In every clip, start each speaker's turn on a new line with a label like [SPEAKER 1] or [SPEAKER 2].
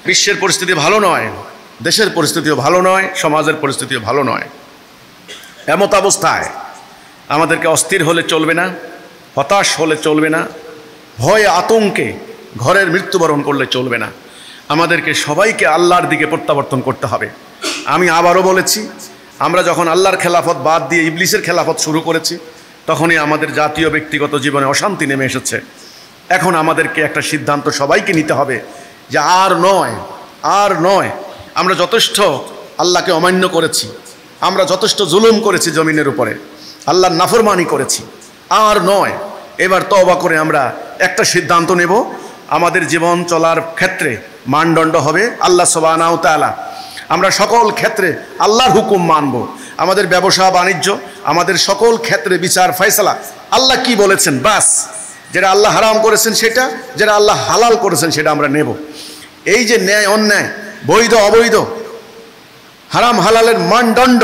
[SPEAKER 1] বিশ্বের পরিস্থিতি ভালো নয়, দেশের পরিস্থিতিও ভালো নয়, সমাজের পরিস্থিতিও ভালো নয়। এমত অবস্থায় আমাদেরকে অস্থির হলে চলবে না, হতাশ হলে চলবে না, ভয়ে আতঙ্কে ঘরের মৃত্যুবরণ করলে চলবে না। আমাদেরকে সবাইকে আল্লাহর দিকে প্রত্যাবর্তন করতে হবে। আমি আবারও বলেছি, আমরা যখন আল্লাহর খেলাফত বাদ দিয়ে ইবলিসের খেলাফত শুরু করেছি, তখনই আমাদের জাতীয় ব্যক্তিগত জীবনে অশান্তি নেমে এসেছে। এখন আমাদেরকে একটা সিদ্ধান্ত সবাইকে নিতে হবে যে আর নয়, আমরা যথেষ্ট আল্লাহকে অমান্য করেছি, আমরা যথেষ্ট জুলুম করেছি জমিনের উপরে, আল্লাহর নাফরমানি করেছি, আর নয়। এবার তওবা করে আমরা একটা সিদ্ধান্ত নেব, আমাদের জীবন চলার ক্ষেত্রে মানদণ্ড হবে আল্লাহ সুবহানাহু ওয়া তাআলা। আমরা সকল ক্ষেত্রে আল্লাহর হুকুম মানব। আমাদের ব্যবসা বাণিজ্য, আমাদের সকল ক্ষেত্রে বিচার ফয়সালা আল্লাহ কি বলেছেন, বাস। যেটা আল্লাহ হারাম করেছেন সেটা, যেটা আল্লাহ হালাল করেছেন সেটা আমরা নেব। এই যে ন্যায় অন্যায়, বৈধ অবৈধ, হারাম হালালের মানদণ্ড,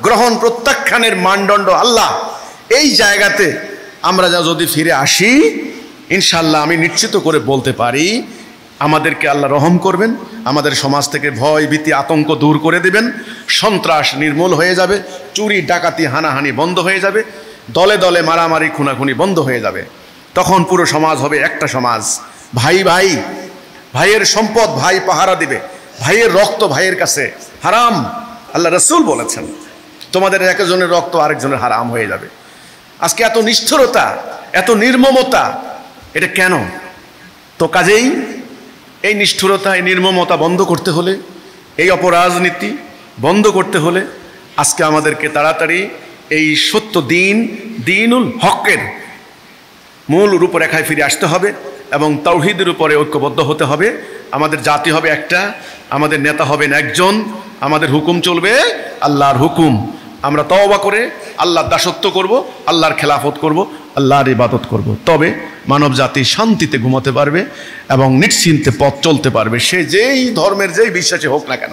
[SPEAKER 1] গ্রহণ প্রত্যাখ্যানের মানদণ্ড আল্লাহ, এই জায়গাতে আমরা যদি ফিরে আসি, ইনশাআল্লাহ আমি নিশ্চিত করে বলতে পারি আমাদেরকে আল্লাহ রহম করবেন, আমাদের সমাজ থেকে ভয় ভীতি আতঙ্ক দূর করে দেবেন, সন্ত্রাস নির্মূল হয়ে যাবে, চুরি ডাকাতি হানাহানি বন্ধ হয়ে যাবে, দলে দলে মারামারি খুনাখুনি বন্ধ হয়ে যাবে। তখন পুরো সমাজ হবে একটা সমাজ। ভাইয়ের সম্পদ ভাই পাহারা দিবে, ভাইয়ের রক্ত ভাইয়ের কাছে হারাম। আল্লাহ রাসূল বলেছেন তোমাদের একজনের রক্ত আরেকজনের হারাম হয়ে যাবে। আজকে এত নিষ্ঠুরতা, এত নির্মমতা, এটা কেন? তো কাজেই এই নিষ্ঠুরতা, এই নির্মমতা বন্ধ করতে হলে, এই অপরাজনীতি বন্ধ করতে হলে আজকে আমাদেরকে তাড়াতাড়ি এই সত্য দিনুল হকের মূল রূপরেখায় ফিরে আসতে হবে এবং তাওহীদের উপরে ঐক্যবদ্ধ হতে হবে। আমাদের জাতি হবে একটা, আমাদের নেতা হবেন একজন, আমাদের হুকুম চলবে আল্লাহর হুকুম। আমরা তওবা করে আল্লাহর দাসত্ব করব, আল্লাহর খেলাফত করব, আল্লাহর ইবাদত করব। তবে মানব জাতি শান্তিতে ঘুমাতে পারবে এবং নিশ্চিন্তে পথ চলতে পারবে, সে যেই ধর্মের যেই বিশ্বাসী হোক না কেন।